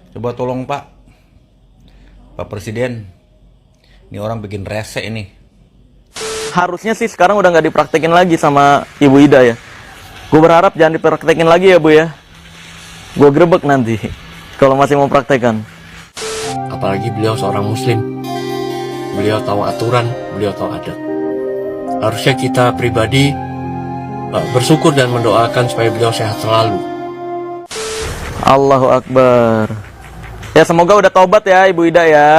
Coba tolong Pak Presiden. Ini orang bikin rese ini. Harusnya sih sekarang udah nggak dipraktekin lagi sama Ibu Ida ya. Gue berharap jangan dipraktekin lagi ya Bu ya. Gue grebek nanti kalau masih mau praktekan. Apalagi beliau seorang muslim. Beliau tahu aturan, beliau tahu adat. Harusnya kita pribadi bersyukur dan mendoakan supaya beliau sehat selalu. Allahu Akbar. Ya semoga udah taubat ya Ibu Ida ya.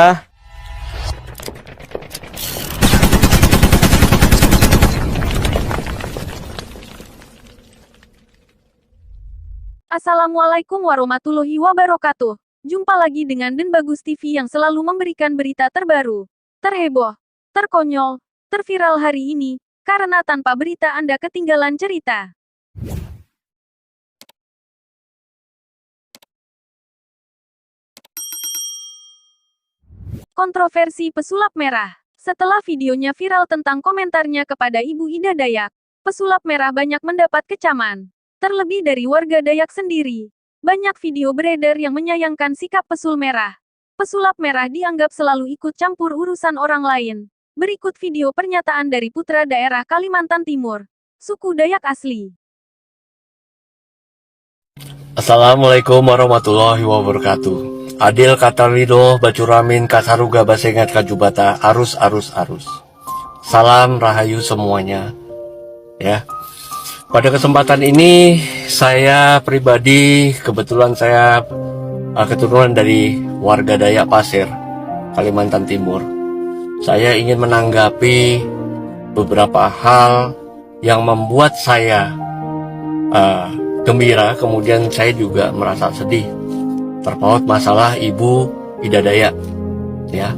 Assalamualaikum warahmatullahi wabarakatuh. Jumpa lagi dengan Den Bagus TV yang selalu memberikan berita terbaru, terheboh, terkonyol, terviral hari ini, karena tanpa berita Anda ketinggalan cerita. Kontroversi pesulap merah. Setelah videonya viral tentang komentarnya kepada Ibu Ida Dayak, pesulap merah banyak mendapat kecaman. Terlebih dari warga Dayak sendiri. Banyak video beredar yang menyayangkan sikap pesul merah. Pesulap merah dianggap selalu ikut campur urusan orang lain. Berikut video pernyataan dari putra daerah Kalimantan Timur, suku Dayak asli. Assalamualaikum warahmatullahi wabarakatuh. Adil kata Rido, Bacuramin, Kasaruga, Basengat, Kajubata, arus. Salam rahayu semuanya. Ya. Pada kesempatan ini, saya pribadi, kebetulan saya keturunan dari warga Dayak Pasir, Kalimantan Timur. Saya ingin menanggapi beberapa hal yang membuat saya gembira, kemudian saya juga merasa sedih terpaut masalah Ibu Ida Dayak. Ya,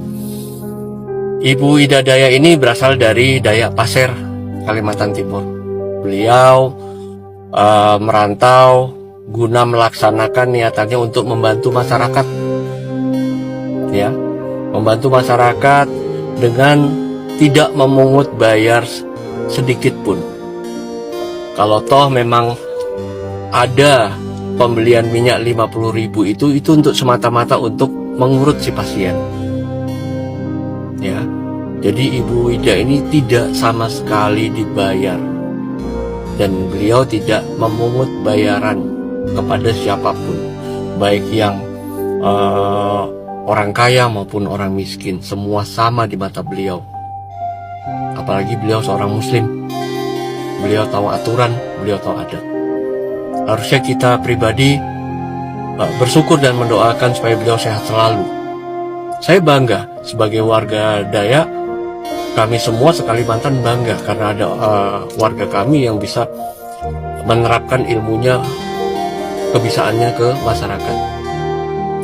Ibu Ida Dayak ini berasal dari Dayak Pasir, Kalimantan Timur. Beliau merantau guna melaksanakan niatannya untuk membantu masyarakat, ya, membantu masyarakat dengan tidak memungut bayar sedikit pun. Kalau toh memang ada pembelian minyak 50.000 itu untuk semata-mata untuk mengurut si pasien, ya. Jadi Ibu Ida ini tidak sama sekali dibayar. Dan beliau tidak memungut bayaran kepada siapapun, baik yang orang kaya maupun orang miskin, semua sama di mata beliau. Apalagi beliau seorang muslim, beliau tahu aturan, beliau tahu adat. Harusnya kita pribadi bersyukur dan mendoakan supaya beliau sehat selalu. Saya bangga sebagai warga Dayak. Kami semua sekalimantan bangga karena ada warga kami yang bisa menerapkan ilmunya, kebisaannya ke masyarakat.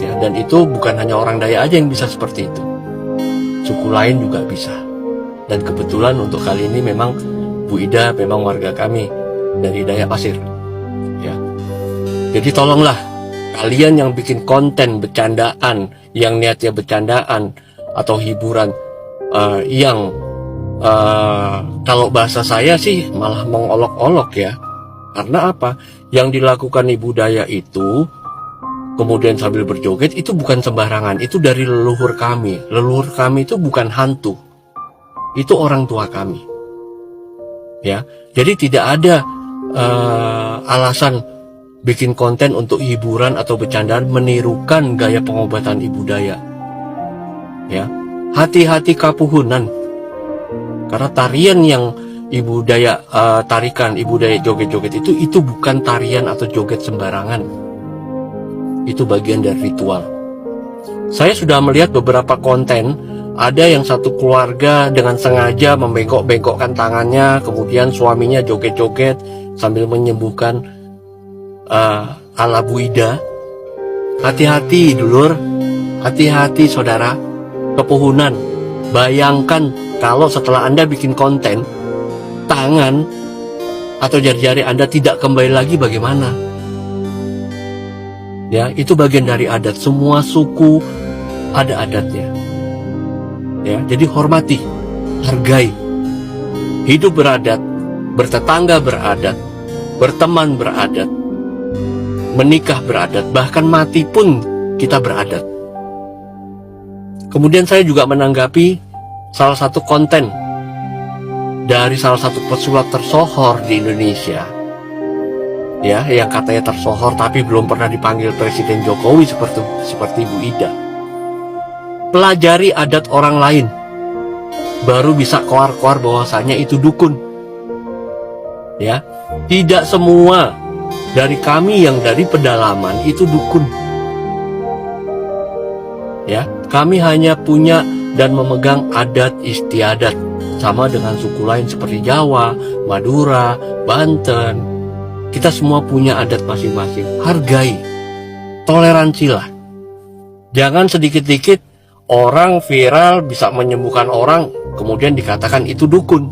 Ya, dan itu bukan hanya orang Dayak aja yang bisa seperti itu. Suku lain juga bisa. Dan kebetulan untuk kali ini memang Bu Ida memang warga kami dari Dayak Pasir. Ya. Jadi tolonglah kalian yang bikin konten bercandaan, yang niatnya bercandaan atau hiburan, yang kalau bahasa saya sih malah mengolok-olok ya. Karena apa? Yang dilakukan Ibu Dayak itu kemudian sambil berjoget itu bukan sembarangan. Itu dari leluhur kami. Leluhur kami itu bukan hantu. Itu orang tua kami. Ya. Jadi tidak ada alasan bikin konten untuk hiburan atau bercandaan menirukan gaya pengobatan Ibu Dayak. Ya. Hati-hati kapuhunan, karena tarian yang Ibu Dayak tarikan, Ibu Dayak joget-joget itu bukan tarian atau joget sembarangan. Itu bagian dari ritual. Saya sudah melihat beberapa konten, ada yang satu keluarga dengan sengaja membengkok-bengkokkan tangannya, kemudian suaminya joget-joget sambil menyembuhkan ala Bu Ida. Hati-hati dulur, hati-hati saudara. Kepuhunan. Bayangkan kalau setelah Anda bikin konten, tangan atau jari-jari Anda tidak kembali lagi, bagaimana? Ya, itu bagian dari adat. Semua suku ada adatnya. Ya, jadi hormati, hargai. Hidup beradat, bertetangga beradat, berteman beradat, menikah beradat, bahkan mati pun kita beradat. Kemudian saya juga menanggapi salah satu konten dari salah satu pesulap tersohor di Indonesia, ya, yang katanya tersohor tapi belum pernah dipanggil Presiden Jokowi seperti Ibu Ida. Pelajari adat orang lain, baru bisa koar-koar bahwasanya itu dukun. Ya, tidak semua dari kami yang dari pedalaman itu dukun. Ya, kami hanya punya dan memegang adat istiadat, sama dengan suku lain seperti Jawa, Madura, Banten. Kita semua punya adat masing-masing. Hargai, toleransilah. Jangan sedikit-dikit orang viral bisa menyembuhkan orang, kemudian dikatakan itu dukun.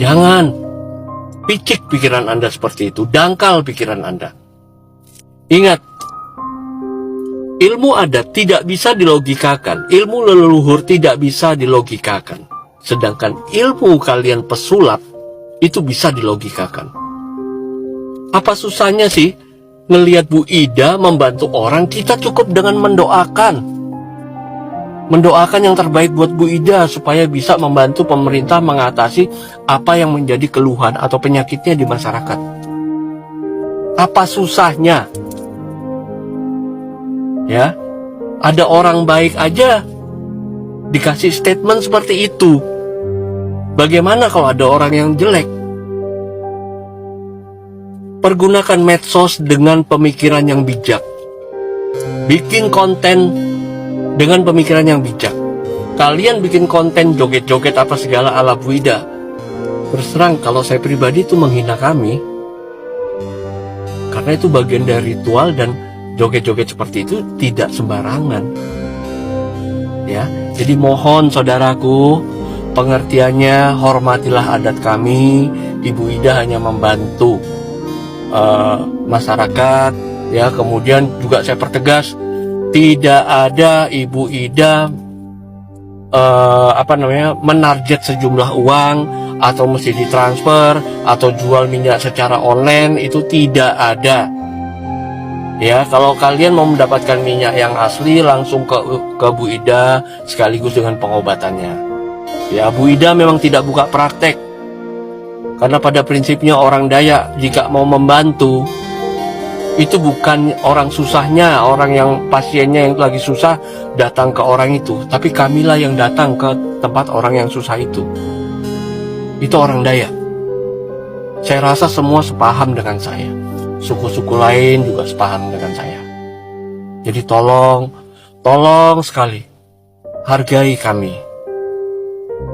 Jangan. Picik pikiran Anda seperti itu, dangkal pikiran Anda. Ingat, ilmu adat tidak bisa dilogikakan, ilmu leluhur tidak bisa dilogikakan. Sedangkan ilmu kalian pesulap itu bisa dilogikakan. Apa susahnya sih ngelihat Bu Ida membantu orang? Kita cukup dengan mendoakan yang terbaik buat Bu Ida supaya bisa membantu pemerintah mengatasi apa yang menjadi keluhan atau penyakitnya di masyarakat. Apa susahnya? Ya, ada orang baik aja dikasih statement seperti itu. Bagaimana kalau ada orang yang jelek? Pergunakan medsos dengan pemikiran yang bijak. Bikin konten dengan pemikiran yang bijak. Kalian bikin konten joget-joget apa segala ala Bu Ida. Terus terang, kalau saya pribadi itu menghina kami. Karena itu bagian dari ritual dan joget-joget seperti itu tidak sembarangan. Ya, jadi mohon saudaraku, pengertiannya, hormatilah adat kami. Ibu Ida hanya membantu masyarakat, ya. Kemudian juga saya pertegas, tidak ada Ibu Ida menarget sejumlah uang atau mesti ditransfer atau jual minyak secara online, itu tidak ada. Ya, kalau kalian mau mendapatkan minyak yang asli, langsung ke Bu Ida sekaligus dengan pengobatannya. Ya, Bu Ida memang tidak buka praktek. Karena pada prinsipnya orang Dayak jika mau membantu, itu bukan orang susahnya, orang yang pasiennya yang lagi susah datang ke orang itu, tapi kamilah yang datang ke tempat orang yang susah itu. Itu orang Dayak. Saya rasa semua sepaham dengan saya. Suku-suku lain juga sepaham dengan saya. Jadi tolong sekali, hargai kami.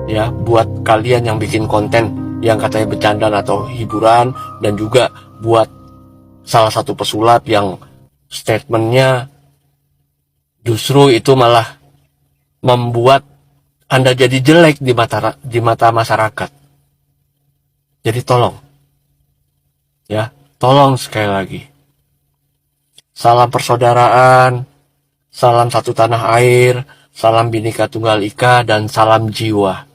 Ya, buat kalian yang bikin konten yang katanya bercanda atau hiburan, dan juga buat salah satu pesulap yang statementnya justru itu malah membuat Anda jadi jelek di mata masyarakat. Jadi tolong, ya, tolong sekali lagi. Salam persaudaraan, salam satu tanah air, salam Bhinneka Tunggal Ika, dan salam jiwa.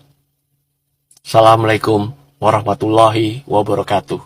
Assalamualaikum warahmatullahi wabarakatuh.